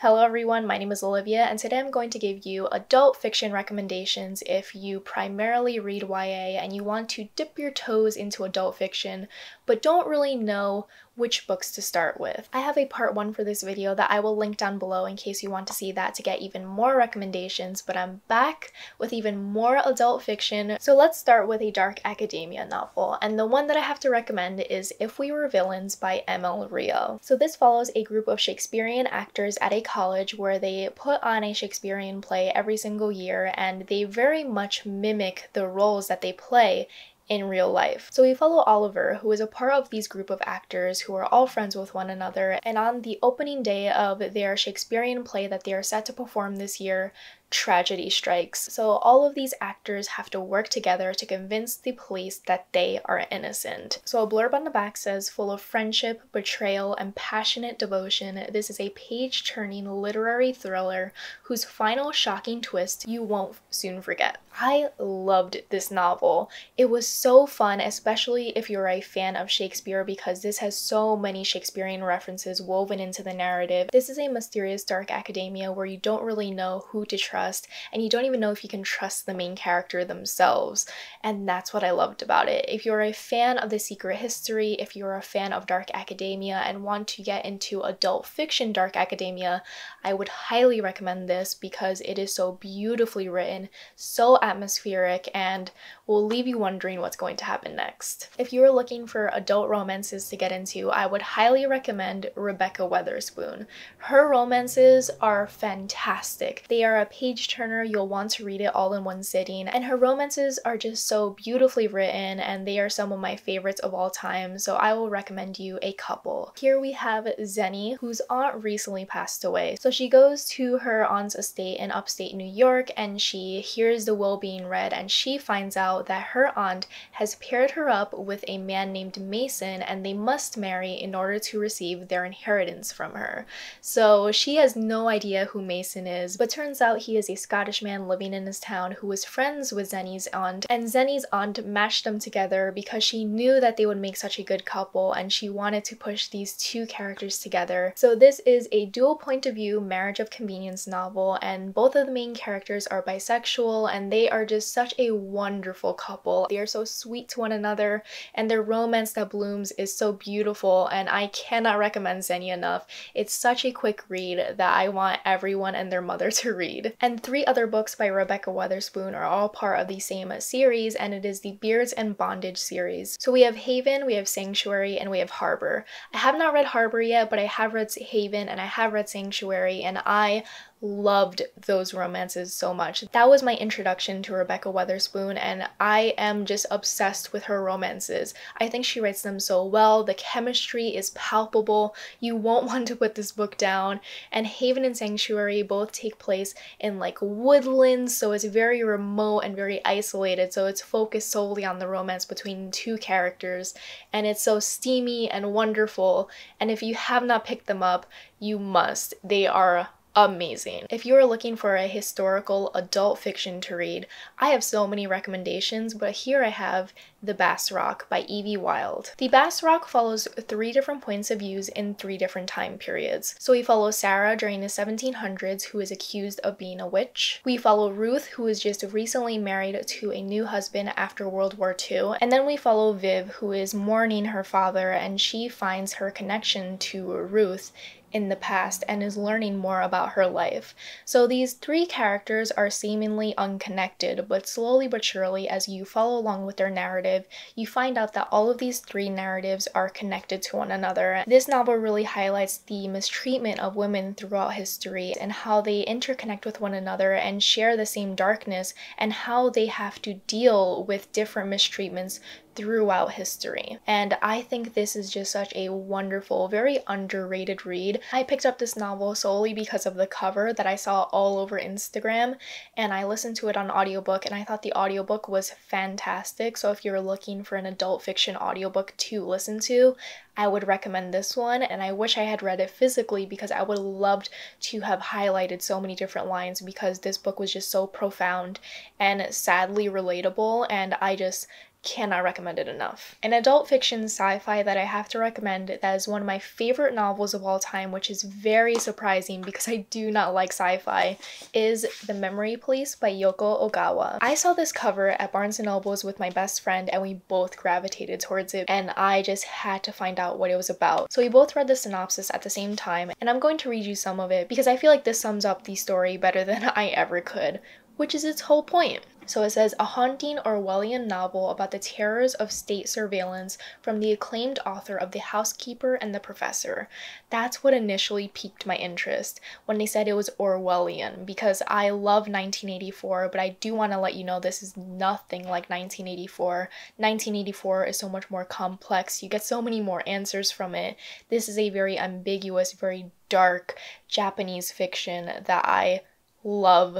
Hello everyone, my name is Olivia and today I'm going to give you adult fiction recommendations if you primarily read YA and you want to dip your toes into adult fiction but don't really know which books to start with. I have a part 1 for this video that I will link down below in case you want to see that to get even more recommendations, but I'm back with even more adult fiction. So let's start with a dark academia novel, and the one that I have to recommend is If We Were Villains by ML Rio. So this follows a group of Shakespearean actors at a college where they put on a Shakespearean play every single year and they very much mimic the roles that they play in real life. So we follow Oliver, who is a part of these group of actors who are all friends with one another, and on the opening day of their Shakespearean play that they are set to perform this year, tragedy strikes. So all of these actors have to work together to convince the police that they are innocent. So a blurb on the back says, full of friendship, betrayal, and passionate devotion, this is a page-turning literary thriller whose final shocking twist you won't soon forget. I loved this novel. It was so fun, especially if you're a fan of Shakespeare, because this has so many Shakespearean references woven into the narrative. This is a mysterious dark academia where you don't really know who to trust, and you don't even know if you can trust the main character themselves, and that's what I loved about it. If you're a fan of The Secret History, if you're a fan of dark academia and want to get into adult fiction dark academia, I would highly recommend this because it is so beautifully written, so atmospheric, and will leave you wondering what's going to happen next. If you are looking for adult romances to get into, I would highly recommend Rebecca Weatherspoon. Her romances are fantastic. They are a page turner, you'll want to read it all in one sitting, and her romances are just so beautifully written and they are some of my favorites of all time, so I will recommend you a couple. Here we have Zenny, whose aunt recently passed away. So she goes to her aunt's estate in upstate New York and she hears the will being read and she finds out that her aunt has paired her up with a man named Mason and they must marry in order to receive their inheritance from her. So she has no idea who Mason is, but turns out he is a Scottish man living in his town who was friends with Zenny's aunt, and Zenny's aunt matched them together because she knew that they would make such a good couple and she wanted to push these two characters together. So this is a dual point of view marriage of convenience novel, and both of the main characters are bisexual and they are just such a wonderful couple. They are so sweet to one another and their romance that blooms is so beautiful, and I cannot recommend Zenny enough. It's such a quick read that I want everyone and their mother to read. And 3 other books by Rebecca Weatherspoon are all part of the same series, and it is the Beards and Bondage series. So we have Haven, we have Sanctuary, and we have Harbor. I have not read Harbor yet, but I have read Haven and I have read Sanctuary, and I loved those romances so much. That was my introduction to Rebecca Weatherspoon, and I am just obsessed with her romances. I think she writes them so well. The chemistry is palpable. You won't want to put this book down. And Haven and Sanctuary both take place in like woodlands, so it's very remote and very isolated, so it's focused solely on the romance between 2 characters, and it's so steamy and wonderful, and if you have not picked them up, you must. They are amazing. If you are looking for a historical adult fiction to read, I have so many recommendations, but here I have The Bass Rock by Evie Wyld. The Bass Rock follows 3 different points of views in 3 different time periods. So we follow Sarah during the 1700s, who is accused of being a witch. We follow Ruth, who is just recently married to a new husband after World War II. And then we follow Viv, who is mourning her father, and she finds her connection to Ruth in the past and is learning more about her life. So these 3 characters are seemingly unconnected, but slowly but surely as you follow along with their narrative, you find out that all of these 3 narratives are connected to one another. This novel really highlights the mistreatment of women throughout history and how they interconnect with one another and share the same darkness, and how they have to deal with different mistreatments throughout history. And I think this is just such a wonderful, very underrated read. I picked up this novel solely because of the cover that I saw all over Instagram, and I listened to it on audiobook and I thought the audiobook was fantastic. So if you're looking for an adult fiction audiobook to listen to, I would recommend this one, and I wish I had read it physically because I would have loved to have highlighted so many different lines, because this book was just so profound and sadly relatable, and I just cannot recommend it enough. An adult fiction sci-fi that I have to recommend that is one of my favorite novels of all time, which is very surprising because I do not like sci-fi, is The Memory Police by Yoko Ogawa. I saw this cover at Barnes & Noble's with my best friend and we both gravitated towards it, and I just had to find out what it was about. So we both read the synopsis at the same time, and I'm going to read you some of it because I feel like this sums up the story better than I ever could, which is its whole point. So it says, a haunting Orwellian novel about the terrors of state surveillance from the acclaimed author of The Housekeeper and the Professor. That's what initially piqued my interest when they said it was Orwellian, because I love 1984, but I do want to let you know this is nothing like 1984. 1984 is so much more complex. You get so many more answers from it. This is a very ambiguous, very dark Japanese fiction that I love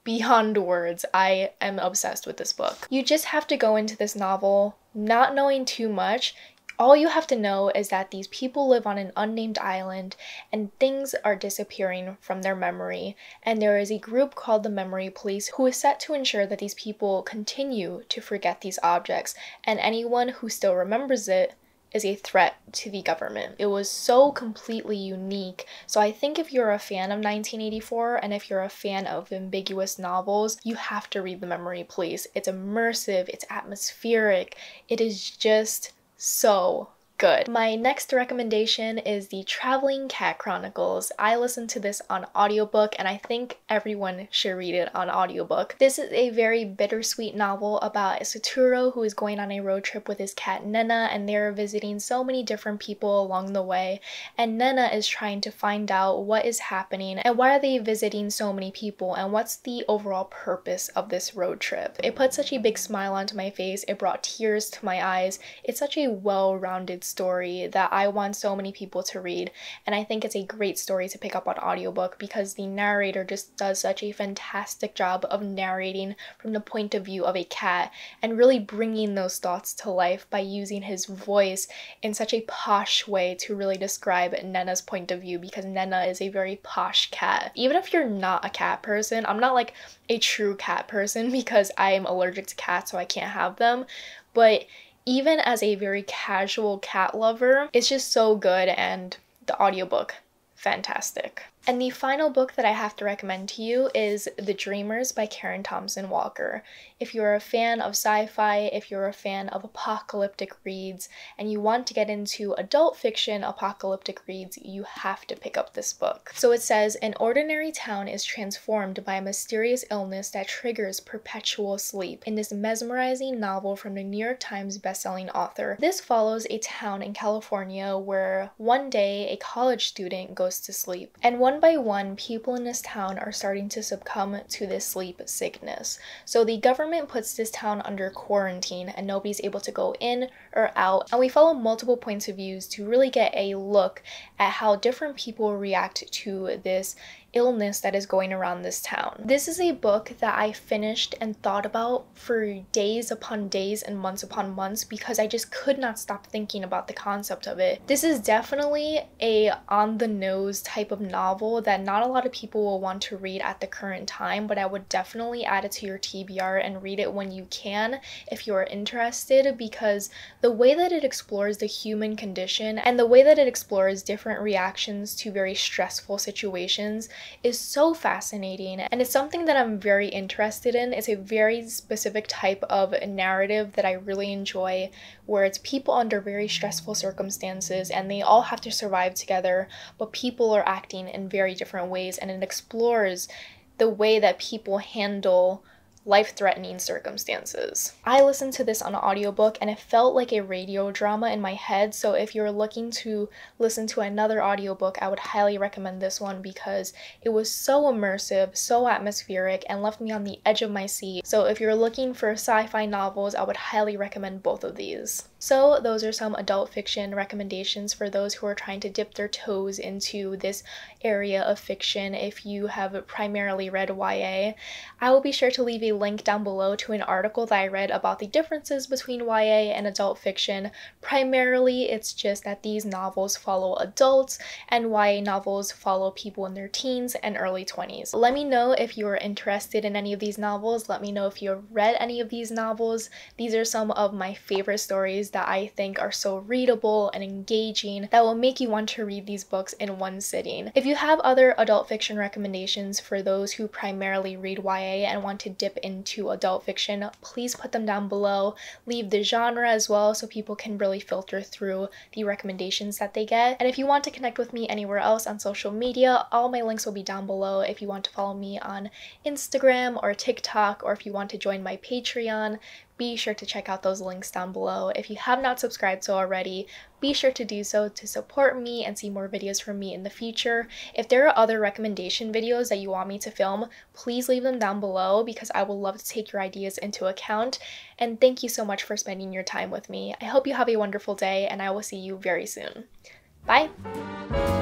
beyond words. I am obsessed with this book. You just have to go into this novel not knowing too much. All you have to know is that these people live on an unnamed island and things are disappearing from their memory, and there is a group called the Memory Police who is set to ensure that these people continue to forget these objects, and anyone who still remembers it is a threat to the government. It was so completely unique. So I think if you're a fan of 1984 and if you're a fan of ambiguous novels, you have to read The Memory Police. It's immersive, it's atmospheric, it is just so good. My next recommendation is The Traveling Cat Chronicles. I listened to this on audiobook and I think everyone should read it on audiobook. This is a very bittersweet novel about Satoru who is going on a road trip with his cat Nena, and they're visiting so many different people along the way, and Nena is trying to find out what is happening and why are they visiting so many people and what's the overall purpose of this road trip. It put such a big smile onto my face, it brought tears to my eyes. It's such a well-rounded story that I want so many people to read, and I think it's a great story to pick up on audiobook because the narrator just does such a fantastic job of narrating from the point of view of a cat and really bringing those thoughts to life by using his voice in such a posh way to really describe Nena's point of view, because Nena is a very posh cat. Even if you're not a cat person, I'm not like a true cat person because I am allergic to cats so I can't have them, but even as a very casual cat lover, it's just so good, and the audiobook, fantastic. And the final book that I have to recommend to you is The Dreamers by Karen Thompson Walker. If you're a fan of sci-fi, if you're a fan of apocalyptic reads, and you want to get into adult fiction apocalyptic reads, you have to pick up this book. So it says, an ordinary town is transformed by a mysterious illness that triggers perpetual sleep in this mesmerizing novel from the New York Times bestselling author. This follows a town in California where one day a college student goes to sleep, and one by one, people in this town are starting to succumb to this sleep sickness. So the government puts this town under quarantine and nobody's able to go in or out. And we follow multiple points of views to really get a look at how different people react to this illness that is going around this town. This is a book that I finished and thought about for days upon days and months upon months because I just could not stop thinking about the concept of it. This is definitely a on-the-nose type of novel that not a lot of people will want to read at the current time, but I would definitely add it to your TBR and read it when you can if you are interested, because the way that it explores the human condition and the way that it explores different reactions to very stressful situations is so fascinating, and it's something that I'm very interested in. It's a very specific type of narrative that I really enjoy, where it's people under very stressful circumstances and they all have to survive together, but people are acting in very different ways, and it explores the way that people handle life-threatening circumstances. I listened to this on an audiobook and it felt like a radio drama in my head, so if you're looking to listen to another audiobook, I would highly recommend this one because it was so immersive, so atmospheric, and left me on the edge of my seat. So if you're looking for sci-fi novels, I would highly recommend both of these. So those are some adult fiction recommendations for those who are trying to dip their toes into this area of fiction if you have primarily read YA. I will be sure to leave a a link down below to an article that I read about the differences between YA and adult fiction. Primarily, it's just that these novels follow adults and YA novels follow people in their teens and early 20s. Let me know if you are interested in any of these novels. Let me know if you have read any of these novels. These are some of my favorite stories that I think are so readable and engaging that will make you want to read these books in one sitting. If you have other adult fiction recommendations for those who primarily read YA and want to dip into adult fiction, please put them down below. Leave the genre as well so people can really filter through the recommendations that they get. And if you want to connect with me anywhere else on social media, all my links will be down below. If you want to follow me on Instagram or TikTok, or if you want to join my Patreon, be sure to check out those links down below. If you have not subscribed to already, be sure to do so to support me and see more videos from me in the future. If there are other recommendation videos that you want me to film, please leave them down below because I will love to take your ideas into account. And thank you so much for spending your time with me. I hope you have a wonderful day and I will see you very soon. Bye!